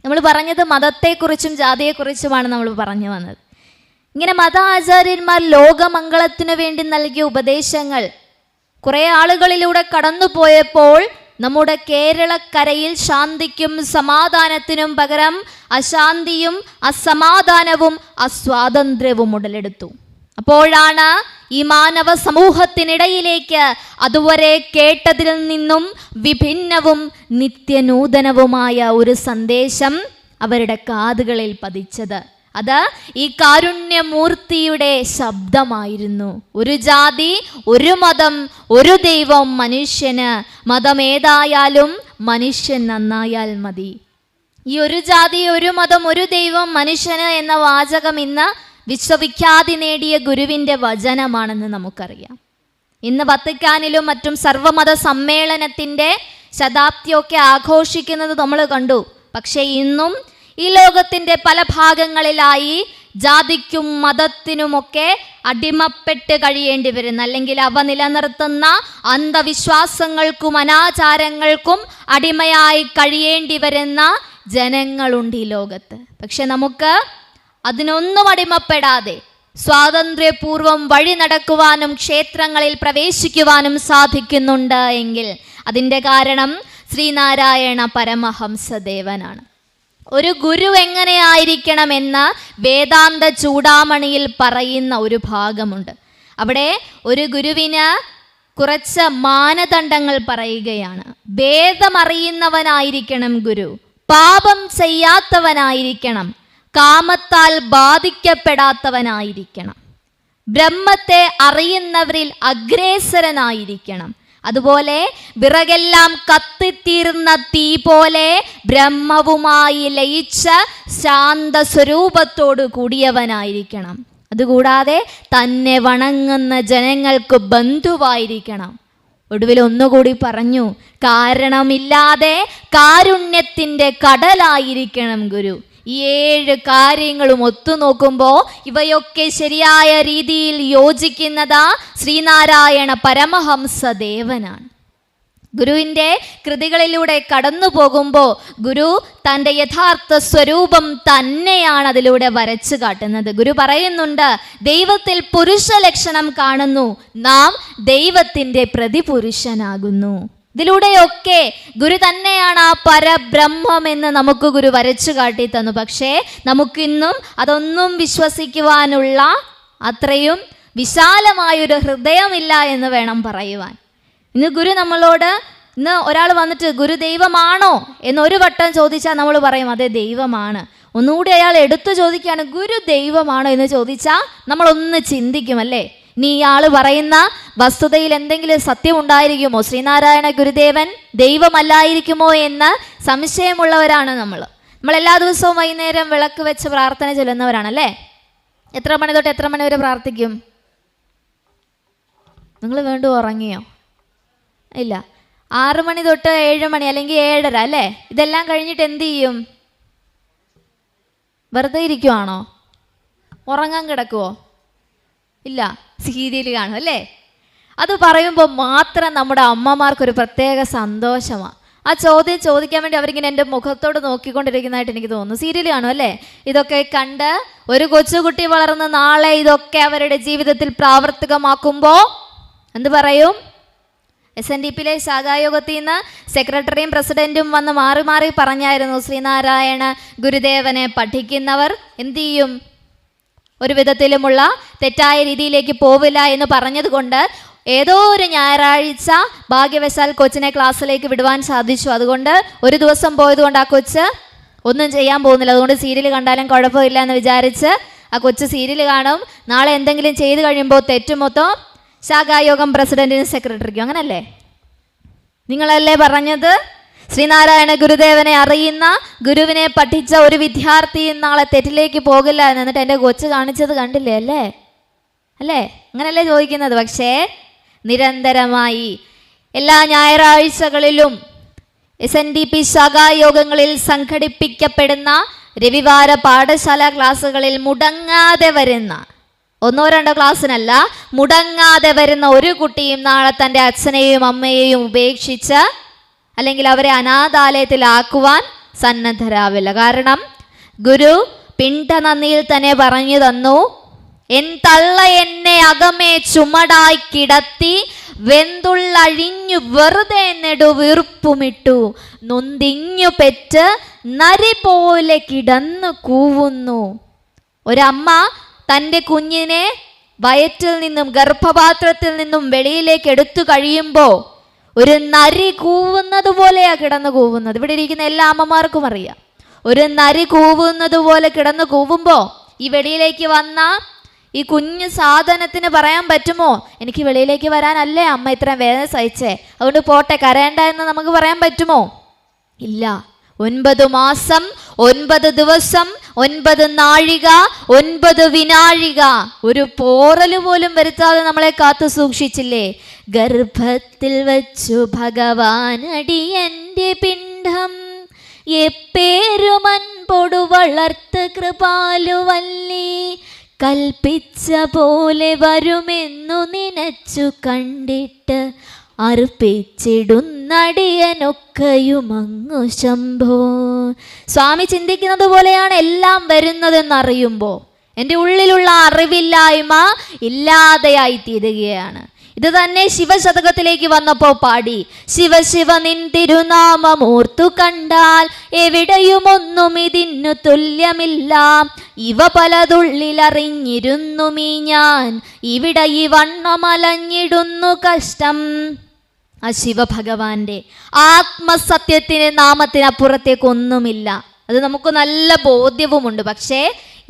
നമ്മൾ പറഞ്ഞത് മതത്തെക്കുറിച്ചും ജാതിയെക്കുറിച്ചുമാണ് നമ്മൾ പറഞ്ഞു വന്നത്. ഇങ്ങനെ മത ആചാര്യന്മാർ ലോകമംഗളത്തിനു വേണ്ടി നൽകിയ ഉപദേശങ്ങൾ കുറേ ആളുകളിലൂടെ കടന്നുപോയപ്പോൾ നമ്മുടെ കേരളക്കരയിൽ ശാന്തിക്കും സമാധാനത്തിനും പകരം അശാന്തിയും അസമാധാനവും അസ്വാതന്ത്ര്യവും ഉടലെടുത്തു. അപ്പോഴാണ് ഈ മാനവ സമൂഹത്തിനിടയിലേക്ക് അതുവരെ കേട്ടതിൽ നിന്നും വിഭിന്നവും നിത്യനൂതനവുമായ ഒരു സന്ദേശം അവരുടെ കാതുകളിൽ പതിച്ചത്. അത് ഈ കാരുണ്യമൂർത്തിയുടെ ശബ്ദമായിരുന്നു. ഒരു ജാതി, ഒരു മതം, ഒരു ദൈവം മനുഷ്യന്. മതമേതായാലും മനുഷ്യൻ നന്നായാൽ മതി. ഈ ഒരു ജാതി, ഒരു മതം, ഒരു ദൈവം മനുഷ്യന് എന്ന വാചകം ഇന്ന് വിശ്വവിഖ്യാതി നേടിയ ഗുരുവിൻ്റെ വചനമാണെന്ന് നമുക്കറിയാം. ഇന്ന് വത്തിക്കാനിലും മറ്റും സർവമത സമ്മേളനത്തിൻ്റെ ശതാബ്ദിയൊക്കെ ആഘോഷിക്കുന്നത് നമ്മൾ കണ്ടു. പക്ഷേ ഇന്നും ഈ ലോകത്തിൻ്റെ പല ഭാഗങ്ങളിലായി ജാതിക്കും മതത്തിനുമൊക്കെ അടിമപ്പെട്ട് കഴിയേണ്ടി വരുന്ന, അല്ലെങ്കിൽ അവ നിലനിർത്തുന്ന അന്ധവിശ്വാസങ്ങൾക്കും അനാചാരങ്ങൾക്കും അടിമയായി കഴിയേണ്ടി വരുന്ന ജനങ്ങളുണ്ട് ഈ ലോകത്ത്. പക്ഷെ നമുക്ക് അതിനൊന്നും അടിമപ്പെടാതെ സ്വാതന്ത്ര്യപൂർവം വഴി നടക്കുവാനും ക്ഷേത്രങ്ങളിൽ പ്രവേശിക്കുവാനും സാധിക്കുന്നുണ്ട് എങ്കിൽ അതിൻ്റെ കാരണം ശ്രീനാരായണ പരമഹംസദേവനാണ്. ഒരു ഗുരു എങ്ങനെയായിരിക്കണമെന്ന് വേദാന്ത ചൂടാമണിയിൽ പറയുന്ന ഒരു ഭാഗമുണ്ട്. അവിടെ ഒരു ഗുരുവിന് കുറച്ച് മാനദണ്ഡങ്ങൾ പറയുകയാണ്. വേദമറിയുന്നവനായിരിക്കണം ഗുരു, പാപം ചെയ്യാത്തവനായിരിക്കണം, കാമത്താൽ ബാധിക്കപ്പെടാത്തവനായിരിക്കണം, ബ്രഹ്മത്തെ അറിയുന്നവരിൽ അഗ്രേസരനായിരിക്കണം, അതുപോലെ വിറകെല്ലാം കത്തിത്തീർന്ന തീ പോലെ ബ്രഹ്മവുമായി ലയിച്ച ശാന്ത സ്വരൂപത്തോടു കൂടിയവനായിരിക്കണം. അതുകൂടാതെ തന്നെ വണങ്ങുന്ന ജനങ്ങൾക്ക് ബന്ധുവായിരിക്കണം. ഒടുവിൽ ഒന്നുകൂടി പറഞ്ഞു, കാരണമില്ലാതെ കാരുണ്യത്തിൻ്റെ കടലായിരിക്കണം ഗുരു. ഈ 7 കാര്യങ്ങളും ഒത്തുനോക്കുമ്പോൾ ഇവയൊക്കെ ശരിയായ രീതിയിൽ യോജിക്കുന്നത് ശ്രീനാരായണ പരമഹംസദേവനാണ്. ഗുരുവിൻ്റെ കൃതികളിലൂടെ കടന്നു പോകുമ്പോൾ ഗുരു തൻ്റെ യഥാർത്ഥ സ്വരൂപം തന്നെയാണ് അതിലൂടെ വരച്ചു കാട്ടുന്നത്. ഗുരു പറയുന്നുണ്ട്, ദൈവത്തിൽ പുരുഷ ലക്ഷണം കാണുന്നു, നാം ദൈവത്തിൻ്റെ പ്രതിപുരുഷനാകുന്നു. ഇതിലൂടെയൊക്കെ ഗുരു തന്നെയാണ് ആ പരബ്രഹ്മം എന്ന് നമുക്ക് ഗുരു വരച്ചു കാട്ടി തന്നു. പക്ഷേ നമുക്കിന്നും അതൊന്നും വിശ്വസിക്കുവാനുള്ള അത്രയും വിശാലമായൊരു ഹൃദയമില്ല എന്ന് വേണം പറയുവാൻ. ഇന്ന് ഗുരു നമ്മളോട്, ഇന്ന് ഒരാൾ വന്നിട്ട് ഗുരു ദൈവമാണോ എന്നൊരു വട്ടം ചോദിച്ചാൽ നമ്മൾ പറയും അതെ ദൈവമാണ്. ഒന്നുകൂടി അയാൾ എടുത്തു ചോദിക്കുകയാണ് ഗുരു ദൈവമാണോ എന്ന് ചോദിച്ചാൽ നമ്മളൊന്ന് ചിന്തിക്കും അല്ലേ, ഇനി ഇയാൾ പറയുന്ന വസ്തുതയിൽ എന്തെങ്കിലും സത്യം ഉണ്ടായിരിക്കുമോ, ശ്രീനാരായണ ഗുരുദേവൻ ദൈവമല്ലായിരിക്കുമോ എന്ന് സംശയമുള്ളവരാണ് നമ്മൾ എല്ലാ ദിവസവും വൈകുന്നേരം വിളക്ക് വെച്ച് പ്രാർത്ഥന ചൊല്ലുന്നവരാണല്ലേ. എത്ര മണി തൊട്ട് എത്ര മണി വരെ പ്രാർത്ഥിക്കും? നിങ്ങൾ വീണ്ടും ഉറങ്ങിയോ? ഇല്ല, 6 മണി തൊട്ട് 7 മണി അല്ലെങ്കിൽ 7:30 അല്ലേ. ഇതെല്ലാം കഴിഞ്ഞിട്ട് എന്ത് ചെയ്യും? വെറുതെ ഇരിക്കുവാണോ? ഉറങ്ങാൻ കിടക്കുവോ? ഇല്ല, സീരിയൽ കാണും അല്ലേ. അത് പറയുമ്പോൾ മാത്രം നമ്മുടെ അമ്മമാർക്കൊരു പ്രത്യേക സന്തോഷമാണ്. ആ ചോദ്യം ചോദിക്കാൻ വേണ്ടി അവരിങ്ങനെ എൻ്റെ മുഖത്തോട് നോക്കിക്കൊണ്ടിരിക്കുന്നതായിട്ട് എനിക്ക് തോന്നുന്നു. സീരിയൽ കാണും അല്ലേ. ഇതൊക്കെ കണ്ട് ഒരു കൊച്ചുകുട്ടി വളർന്ന് നാളെ ഇതൊക്കെ അവരുടെ ജീവിതത്തിൽ പ്രാവർത്തികമാക്കുമ്പോൾ എന്ത് പറയും? SNDPയിലെ ശാഖായോഗത്തിൽ നിന്ന് സെക്രട്ടറിയും പ്രസിഡന്റും വന്ന് മാറി മാറി പറഞ്ഞായിരുന്നു, ശ്രീനാരായണ ഗുരുദേവനെ പഠിക്കുന്നവർ എന്ത് ചെയ്യും? ഒരു വിധത്തിലുമുള്ള തെറ്റായ രീതിയിലേക്ക് പോവില്ല എന്ന് പറഞ്ഞതുകൊണ്ട് ഏതോ ഒരു ഞായറാഴ്ച ഭാഗ്യവശാൽ കൊച്ചിനെ ക്ലാസ്സിലേക്ക് വിടുവാൻ സാധിച്ചു. അതുകൊണ്ട് ഒരു ദിവസം പോയതുകൊണ്ട് ആ കൊച്ച് ഒന്നും ചെയ്യാൻ പോകുന്നില്ല. അതുകൊണ്ട് സീരിയൽ കണ്ടാലും കുഴപ്പമില്ല എന്ന് വിചാരിച്ച് ആ കൊച്ച് സീരിയൽ കാണും. നാളെ എന്തെങ്കിലും ചെയ്ത് കഴിയുമ്പോൾ തെറ്റുമൊത്തം ശാഖായോഗം പ്രസിഡന്റിനും സെക്രട്ടറിക്കും. അങ്ങനല്ലേ? നിങ്ങളല്ലേ പറഞ്ഞത് ശ്രീനാരായണ ഗുരുദേവനെ അറിയുന്ന, ഗുരുവിനെ പഠിച്ച ഒരു വിദ്യാർത്ഥി നാളെ തെറ്റിലേക്ക് പോകില്ല എന്ന്. എന്നിട്ട് എൻ്റെ കൊച്ച് കാണിച്ചത് കണ്ടില്ലേ അല്ലേ? അങ്ങനല്ലേ ചോദിക്കുന്നത്. പക്ഷേ നിരന്തരമായി എല്ലാ ഞായറാഴ്ചകളിലും SNDP ശാഖായോഗങ്ങളിൽ സംഘടിപ്പിക്കപ്പെടുന്ന രവിവാര പാഠശാല ക്ലാസ്സുകളിൽ മുടങ്ങാതെ വരുന്ന, 1-2 ക്ലാസ്സിനല്ല, മുടങ്ങാതെ വരുന്ന ഒരു കുട്ടിയും നാളെ തൻ്റെ അച്ഛനെയും അമ്മയെയും ഉപേക്ഷിച്ച് അല്ലെങ്കിൽ അവരെ അനാഥാലയത്തിലാക്കുവാൻ സന്നദ്ധരാവില്ല. കാരണം ഗുരു പിണ്ടനന്ദിയിൽ തന്നെ പറഞ്ഞു തന്നു, എൻ തള്ള എന്നെ അകമേ ചുമടായി കിടത്തി വെന്തുള്ളഴിഞ്ഞു വെറുതെ നെടുവീർപ്പുമിട്ടു നൊന്തിഞ്ഞു പെറ്റ് നരി പോലെ കിടന്നു കൂവുന്നു. ഒരമ്മ തൻ്റെ കുഞ്ഞിനെ വയറ്റിൽ നിന്നും ഗർഭപാത്രത്തിൽ നിന്നും വെളിയിലേക്ക് എടുത്തു കഴിയുമ്പോൾ ഒരു നരി കൂവുന്നത് പോലെയാ കിടന്നു കൂവുന്നത്. ഇവിടെ ഇരിക്കുന്ന എല്ലാ അമ്മമാർക്കും അറിയാം. ഒരു നരി കൂവുന്നത് പോലെ കിടന്നു കൂവുമ്പോൾ ഈ വെളിയിലേക്ക് വന്ന ഈ കുഞ്ഞു സാധനത്തിന് പറയാൻ പറ്റുമോ, എനിക്ക് വെളിയിലേക്ക് വരാനല്ലേ അമ്മ ഇത്രയും വേദന സഹിച്ചേ, അതുകൊണ്ട് പോട്ടെ കരയണ്ട എന്ന് നമുക്ക് പറയാൻ പറ്റുമോ? ഇല്ല. 9 മാസം 9 ദിവസം 9 നാഴിക 9 വിനാഴിക ഒരു പോറല് പോലും വരുത്താതെ നമ്മളെ കാത്തു സൂക്ഷിച്ചില്ലേ? ഗർഭത്തിൽ വച്ചു ഭഗവാനടി എൻ്റെ പിണ്ഡം എപ്പേരുമൻപൊടു വളർത്ത് കൃപാലുവല്ലി കൽപ്പിച്ച പോലെ വരുമെന്നു നനച്ചു കണ്ടിട്ട് അർപ്പിച്ചിടുന്നടിയനൊക്കെയുമങ്ങു ശംഭോ. സ്വാമി ചിന്തിക്കുന്നത് പോലെയാണ് എല്ലാം വരുന്നതെന്നറിയുമ്പോൾ എൻ്റെ ഉള്ളിലുള്ള അറിവില്ലായ്മ ഇല്ലാതെയായി തീരുകയാണ്. ഇത് തന്നെ ശിവശതകത്തിലേക്ക് വന്നപ്പോൾ പാടി, ശിവ ശിവ നിൻ തിരുനാമമോർത്തു കണ്ടാൽ എവിടെയുമൊന്നും ഇതിനു തുല്യമില്ല. ഇവ പലതുള്ളിലറിഞ്ഞിരുന്നുമീ ഞാൻ, ഇവിടെ ഈ വണ്ണമലഞ്ഞിടുന്നു കഷ്ടം. ആ ശിവഭഗവാന്റെ ആത്മസത്യത്തിന് നാമത്തിനപ്പുറത്തേക്കൊന്നുമില്ല. അത് നമുക്ക് നല്ല ബോധ്യവുമുണ്ട്. പക്ഷേ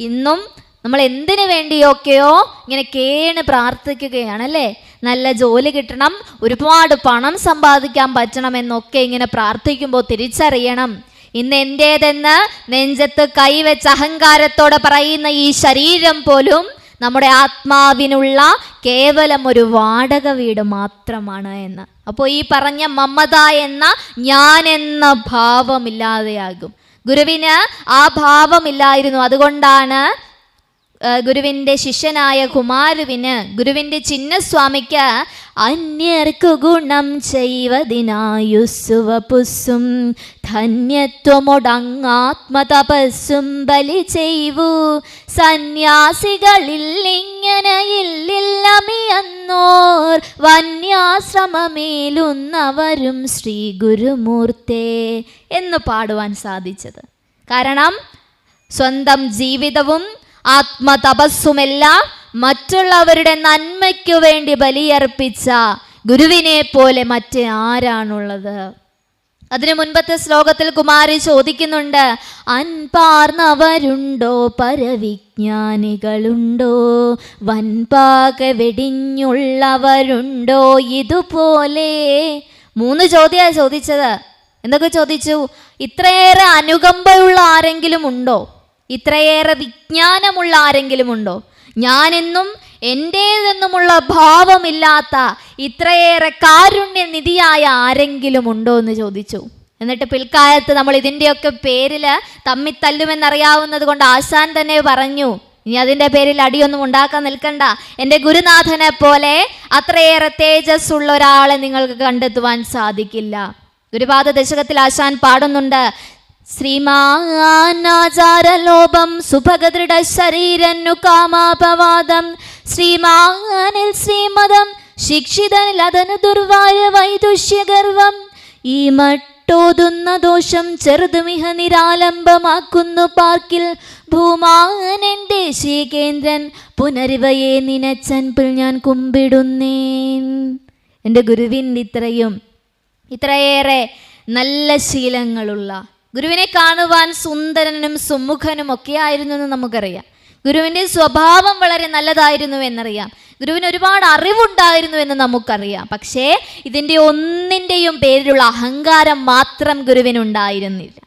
ഇന്നും നമ്മൾ എന്തിനു വേണ്ടിയൊക്കെയോ ഇങ്ങനെ കേണ് പ്രാർത്ഥിക്കുകയാണല്ലേ. നല്ല ജോലി കിട്ടണം, ഒരുപാട് പണം സമ്പാദിക്കാൻ പറ്റണമെന്നൊക്കെ ഇങ്ങനെ പ്രാർത്ഥിക്കുമ്പോൾ തിരിച്ചറിയണം, ഇന്ന് എൻ്റേതെന്ന് നെഞ്ചത്ത് കൈവച്ച് അഹങ്കാരത്തോടെ പറയുന്ന ഈ ശരീരം പോലും നമ്മുടെ ആത്മാവിനുള്ള കേവലം ഒരു വാടക വീട് മാത്രമാണ് എന്ന്. അപ്പോൾ ഈ പറഞ്ഞ മമത എന്ന ഞാൻ എന്ന ഭാവമില്ലാതെയാകും. ഗുരുവിന് ആ ഭാവമില്ലായിരുന്നു. അതുകൊണ്ടാണ് ഗുരുവിൻ്റെ ശിഷ്യനായ കുമാരുവിന്, ഗുരുവിൻ്റെ ചിന്നസ്വാമിക്ക് അന്യർക്കു ഗുണം ചെയ്വതിനായുസ്സുവ പുസ്സും ധന്യത്വമൊടങ്ങാത്മതപസ്സും ബലി ചെയ്വു സന്യാസികളിൽ ഇങ്ങനെയില്ലമിയന്നോർ വന്യാശ്രമമേലുന്നവരും ശ്രീ ഗുരുമൂർത്തേ എന്ന് പാടുവാൻ സാധിച്ചത്. കാരണം സ്വന്തം ജീവിതവും ആത്മതപസ്സുമെല്ലാം മറ്റുള്ളവരുടെ നന്മയ്ക്കു വേണ്ടി ബലിയർപ്പിച്ച ഗുരുവിനെ പോലെ മറ്റ് ആരാണുള്ളത്? അതിനു മുൻപത്തെ ശ്ലോകത്തിൽ കുമാരി ചോദിക്കുന്നുണ്ട്, അൻപാർന്നവരുണ്ടോ പരവിജ്ഞാനികളുണ്ടോ വൻപാക വെടിഞ്ഞുള്ളവരുണ്ടോ ഇതുപോലെ? 3 ചോദ്യമാണ് ചോദിച്ചത്. എന്തൊക്കെ ചോദിച്ചു? ഇത്രയേറെ അനുകമ്പയുള്ള ആരെങ്കിലും ഉണ്ടോ? ഇത്രയേറെ വിജ്ഞാനമുള്ള ആരെങ്കിലും ഉണ്ടോ? ഞാനെന്നും എൻ്റേതെന്നുമുള്ള ഭാവമില്ലാത്ത ഇത്രയേറെ കാരുണ്യനിധിയായ ആരെങ്കിലും ഉണ്ടോ എന്ന് ചോദിച്ചു. എന്നിട്ട് പിൽക്കാലത്ത് നമ്മൾ ഇതിൻ്റെയൊക്കെ പേരിൽ തമ്മിത്തല്ലുമെന്നറിയാവുന്നത് കൊണ്ട് ആശാൻ തന്നെ പറഞ്ഞു, ഇനി അതിൻ്റെ പേരിൽ അടിയൊന്നും ഉണ്ടാക്കാൻ നിൽക്കണ്ട. എൻ്റെ ഗുരുനാഥനെ പോലെ അത്രയേറെ തേജസ് ഉള്ള ഒരാളെ നിങ്ങൾക്ക് കണ്ടെത്തുവാൻ സാധിക്കില്ല. ഗുരുപാദ ദശകത്തിൽ ആശാൻ പാടുന്നുണ്ട്, ശ്രീമാനാചാരലോപം സുഭഗദൃഢ ശരീരന്നു കാമാപവാദം ശ്രീമാനിൽ ശ്രീമതം ശിക്ഷിതനിൽ അതനു ദുർവാര വൈദുഷ്യഗർവം ഈ മട്ടോതുന്ന ദോഷം ചെറുതുമിഹ നിരാലംബമാക്കുന്നു പാർക്കിൽ ഭൂമാനെൻ്റെ ശ്രീകേന്ദ്രൻ പുനരിവയെ നിനച്ചൻപിൽ ഞാൻ കുമ്പിടുന്നേൻ. എൻ്റെ ഗുരുവിൻ്റെ ഇത്രയേറെ നല്ല ശീലങ്ങളുള്ള, ഗുരുവിനെ കാണുവാൻ സുന്ദരനും സുമുഖനും ഒക്കെ ആയിരുന്നു എന്ന് നമുക്കറിയാം. ഗുരുവിൻ്റെ സ്വഭാവം വളരെ നല്ലതായിരുന്നു എന്നറിയാം. ഗുരുവിന് ഒരുപാട് അറിവുണ്ടായിരുന്നു എന്ന് നമുക്കറിയാം. പക്ഷേ ഇതിൻ്റെ ഒന്നിൻ്റെയും പേരിലുള്ള അഹങ്കാരം മാത്രം ഗുരുവിനുണ്ടായിരുന്നില്ല.